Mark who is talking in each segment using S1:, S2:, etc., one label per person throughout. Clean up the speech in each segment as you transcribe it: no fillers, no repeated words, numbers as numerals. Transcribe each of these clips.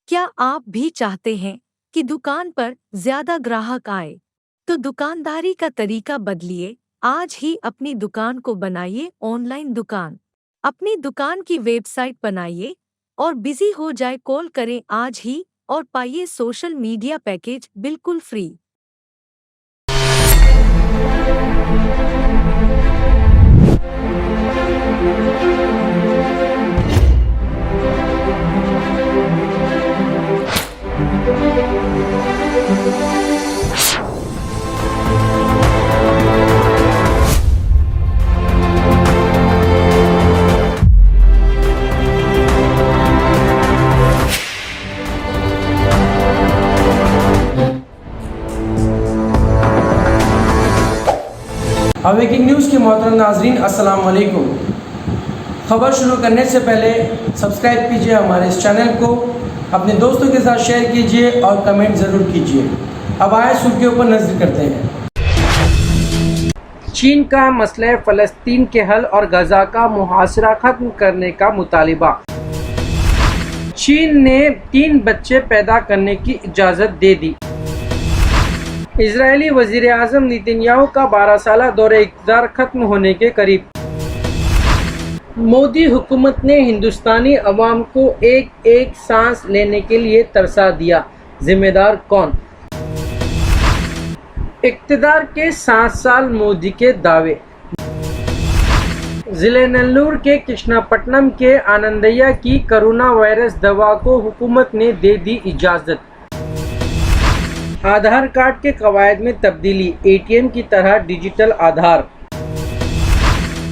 S1: کیا آپ بھی چاہتے ہیں کہ دکان پر زیادہ گراہک آئے؟ تو دکانداری کا طریقہ بدلیے، آج ہی اپنی دکان کو بنائیے آن لائن دکان۔ اپنی دکان کی ویب سائٹ بنائیے اور بزی ہو جائے، کال کریں آج ہی اور پائیے سوشل میڈیا پیکیج بالکل فری۔
S2: اویکنگ نیوز کے محترم ناظرین، السلام علیکم۔ خبر شروع کرنے سے پہلے سبسکرائب کیجئے ہمارے اس چینل کو، اپنے دوستوں کے ساتھ شیئر کیجئے اور کمنٹ ضرور کیجئے۔ اب آئے سرخیوں پر نظر کرتے ہیں۔ چین کا مسئلہ فلسطین کے حل اور غزہ کا محاصرہ ختم کرنے کا مطالبہ۔ چین نے 3 بچے پیدا کرنے کی اجازت دے دی۔ اسرائیلی وزیر اعظم نیتن یاہو کا 12 سالہ دور اقتدار ختم ہونے کے قریب۔ مودی حکومت نے ہندوستانی عوام کو ایک سانس لینے کے لیے ترسا دیا، ذمہ دار کون؟ اقتدار کے 7 سال مودی کے دعوے۔ ضلع نیلور کے کرشنا پٹنم کے آنندیہ کی کرونا وائرس دوا کو حکومت نے دے دی اجازت۔ آدھار کارڈ کے قواعد میں تبدیلی، اے ٹی ایم کی طرح ڈیجیٹل آدھار۔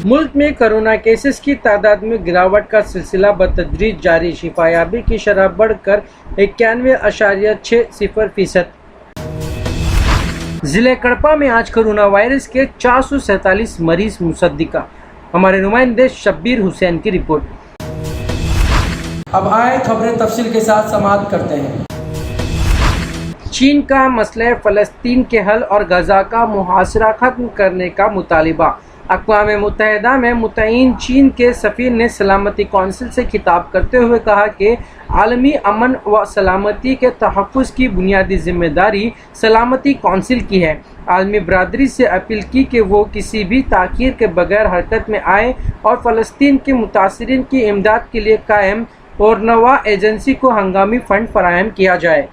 S2: ملک میں کرونا کیسز کی تعداد میں گراوٹ کا سلسلہ بتدریج جاری، شفا یابی کی شرح بڑھ کر 91.60%۔ ضلع کڑپا میں آج کرونا وائرس کے 447 مریض مصدقہ۔ ہمارے نمائندے شبیر حسین کی رپورٹ۔ اب آئے خبریں تفصیل کے ساتھ سماعت کرتے ہیں۔ چین کا مسئلہ فلسطین کے حل اور غزہ کا محاصرہ ختم کرنے کا مطالبہ۔ اقوام متحدہ میں متعین چین کے سفیر نے سلامتی کونسل سے خطاب کرتے ہوئے کہا کہ عالمی امن و سلامتی کے تحفظ کی بنیادی ذمہ داری سلامتی کونسل کی ہے۔ عالمی برادری سے اپیل کی کہ وہ کسی بھی تاخیر کے بغیر حرکت میں آئے اور فلسطین کے متاثرین کی امداد کے لیے قائم اور نوا ایجنسی کو ہنگامی فنڈ فراہم کیا جائے۔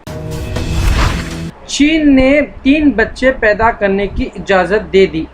S2: چین نے 3 بچے پیدا کرنے کی اجازت دے دی۔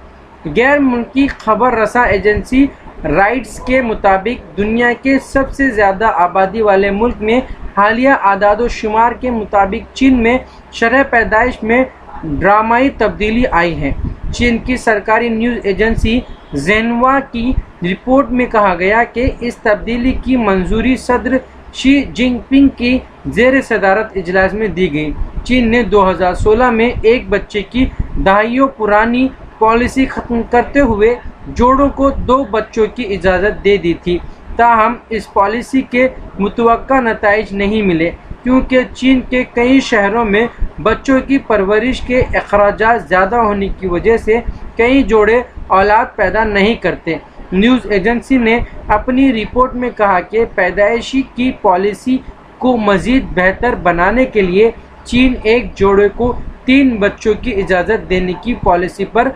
S2: غیر ملکی خبر رساں ایجنسی رائٹرز کے مطابق دنیا کے سب سے زیادہ آبادی والے ملک میں حالیہ اعداد و شمار کے مطابق چین میں شرح پیدائش میں ڈرامائی تبدیلی آئی ہے۔ چین کی سرکاری نیوز ایجنسی زینہوا کی رپورٹ میں کہا گیا کہ اس تبدیلی کی منظوری صدر شی جن پنگ کی زیر صدارت اجلاس میں دی گئی۔ چین نے 2016 میں 1 بچے کی دہائیوں پرانی پالیسی ختم کرتے ہوئے جوڑوں کو 2 بچوں کی اجازت دے دی تھی، تاہم اس پالیسی کے متوقع نتائج نہیں ملے کیونکہ چین کے کئی شہروں میں بچوں کی پرورش کے اخراجات زیادہ ہونے کی وجہ سے کئی جوڑے اولاد پیدا نہیں کرتے۔ نیوز ایجنسی نے اپنی رپورٹ میں کہا کہ پیدائشی کی پالیسی کو مزید بہتر بنانے کے لیے چین 1 جوڑے کو 3 بچوں کی اجازت دینے کی پالیسی پر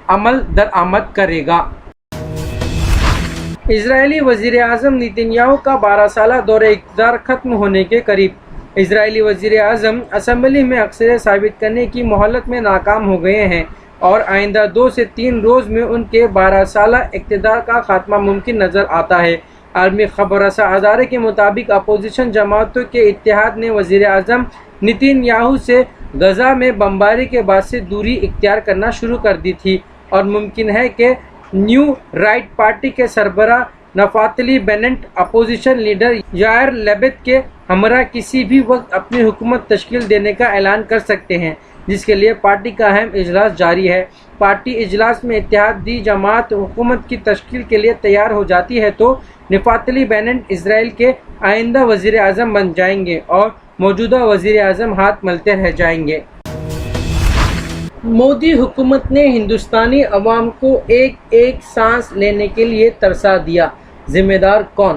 S2: عمل درآمد کرے گا۔ اسرائیلی وزیر اعظم نیتن یاہو کا 12 سالہ دور اقتدار ختم ہونے کے قریب۔ اسرائیلی وزیر اعظم اسمبلی میں اکثریت ثابت کرنے کی مہلت میں ناکام ہو گئے ہیں اور آئندہ 2 سے 3 روز میں ان کے 12 سالہ اقتدار کا خاتمہ ممکن نظر آتا ہے۔ عالمی خبر رساں ادارے کے مطابق اپوزیشن جماعتوں کے اتحاد نے وزیر اعظم نیتن یاہو سے غزہ میں بمباری کے بعد سے دوری اختیار کرنا شروع کر دی تھی اور ممکن ہے کہ نیو رائٹ پارٹی کے سربراہ نفتالی بینٹ اپوزیشن لیڈر یائر لیپڈ کے ہمراہ کسی بھی وقت اپنی حکومت تشکیل دینے کا اعلان کر سکتے ہیں، جس کے لیے پارٹی کا اہم اجلاس جاری ہے۔ پارٹی اجلاس میں اتحادی جماعت حکومت کی تشکیل کے لیے تیار ہو جاتی ہے تو نفتالی بینٹ اسرائیل کے آئندہ وزیر اعظم بن جائیں گے اور موجودہ وزیر اعظم ہاتھ ملتے رہ جائیں گے۔ مودی حکومت نے ہندوستانی عوام کو ایک سانس لینے کے لیے ترسا دیا، ذمہ دار کون؟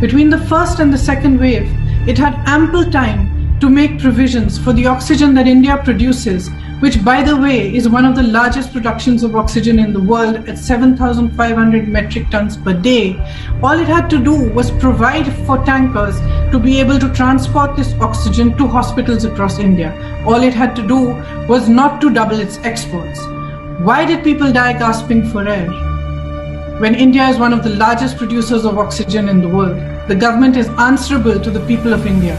S3: Between the first and the second wave, it had ample time to make provisions for the oxygen that India produces, which, by the way, is one of the largest productions of oxygen in the world at 7,500 metric tons per day. All it had to do was provide for tankers to be able to transport this oxygen to hospitals across India. All it had to do was not to double its exports. Why did people die gasping for air? When India is one of the largest producers of oxygen in the world, the government is answerable to the people of India.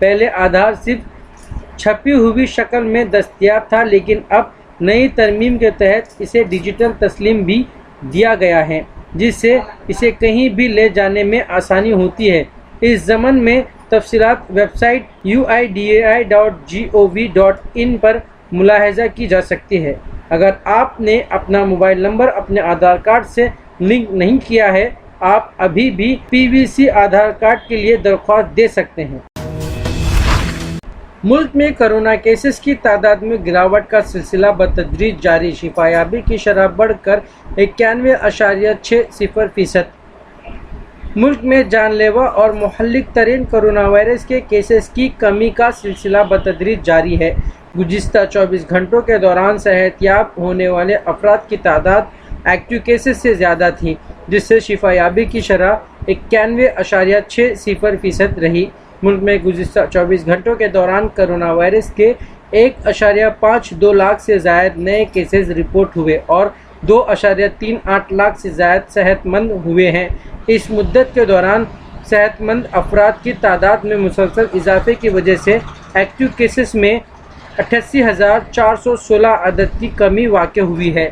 S2: پہلے آدھار صرف چھپی ہوئی شکل میں دستیاب تھا، لیکن اب نئی ترمیم کے تحت اسے ڈیجیٹل تسلیم بھی دیا گیا ہے، جس سے اسے کہیں بھی لے جانے میں آسانی ہوتی ہے۔ اس ضمن میں تفصیلات ویب سائٹ uidi.gov.in پر ملاحظہ کی جا سکتی ہے۔ اگر آپ نے اپنا موبائل نمبر اپنے آدھار کارڈ سے لنک نہیں کیا ہے، آپ ابھی بھی PVC آدھار کارڈ کے لیے درخواست دے سکتے ہیں۔ ملک میں کرونا کیسز کی تعداد میں گراوٹ کا سلسلہ بتدریج جاری، شفایابی کی شرح بڑھ کر 91.60%۔ ملک میں جان لیوا اور مہلک ترین کرونا وائرس کے کیسز کی کمی کا سلسلہ بتدریج جاری ہے۔ گزشتہ 24 گھنٹوں کے دوران صحت یاب ہونے والے افراد کی تعداد ایکٹیو کیسز سے زیادہ تھی، جس سے شفایابی کی شرح 91.60% رہی۔ ملک میں گزشتہ 24 گھنٹوں کے دوران کرونا وائرس کے 1.52 لاکھ سے زائد نئے کیسز رپورٹ ہوئے اور 2.38 لاکھ سے زائد صحت مند ہوئے ہیں۔ اس مدت کے دوران صحت مند افراد کی تعداد میں مسلسل اضافے کی وجہ سے ایکٹیو کیسز میں 88,416 عدد کی کمی واقع ہوئی ہے۔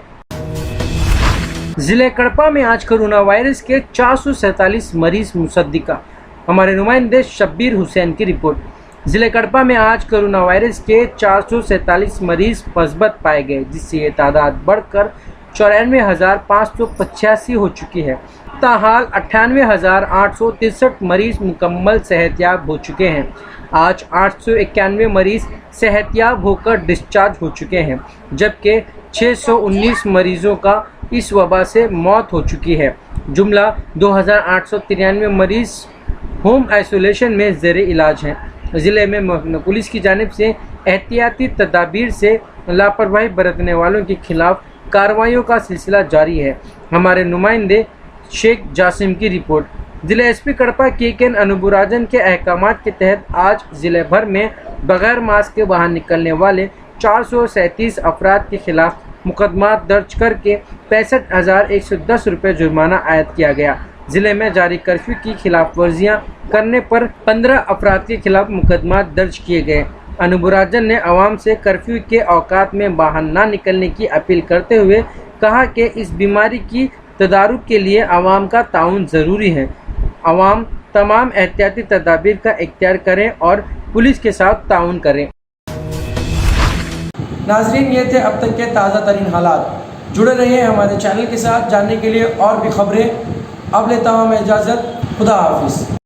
S2: ضلع کڑپا میں آج کرونا وائرس کے 447 مریض مصدقہ۔ ہمارے نمائندے شبیر حسین کی رپورٹ۔ ضلع کڑپا میں آج کرونا وائرس کے 447 مریض مثبت پائے گئے، جس سے یہ تعداد بڑھ کر 94,585 ہو چکی ہے۔ تاحال 98,863 مریض مکمل صحت یاب ہو چکے ہیں۔ آج 891 مریض صحت یاب ہو کر ڈسچارج ہو چکے ہیں، جبکہ 619 مریضوں کا اس وبا سے موت ہو چکی ہے۔ جملہ 2,893 مریض ہوم آئسولیشن میں زیر علاج ہیں۔ ضلع میں محکمہ پولیس کی جانب سے احتیاطی تدابیر سے لاپرواہی برتنے والوں کے خلاف کارروائیوں کا سلسلہ جاری ہے۔ ہمارے نمائندے شیخ جاسم کی رپورٹ۔ ضلع ایس پی کڑپا KN انوبراجن کے احکامات کے تحت آج ضلع بھر میں بغیر ماسک کے باہر نکلنے والے 437 افراد کے خلاف مقدمات درج کر کے 65,110 روپے جرمانہ عائد کیا گیا۔ ضلع میں جاری کرفیو کی خلاف ورزیاں کرنے پر 15 افراد کے خلاف مقدمات درج کیے گئے۔ انوبراجن نے عوام سے کرفیو کے اوقات میں باہر نہ نکلنے کی اپیل کرتے ہوئے کہا کہ اس بیماری کی تدارک کے لیے عوام کا تعاون ضروری ہے۔ عوام تمام احتیاطی تدابیر کا اختیار کریں اور پولیس کے ساتھ تعاون کریں۔
S4: ناظرین، یہ تھے اب تک کے تازہ ترین حالات۔ جڑے رہیے ہمارے چینل کے ساتھ جاننے کے لیے اور بھی خبریں۔ اب لیتا ہوں میں اجازت، خدا حافظ۔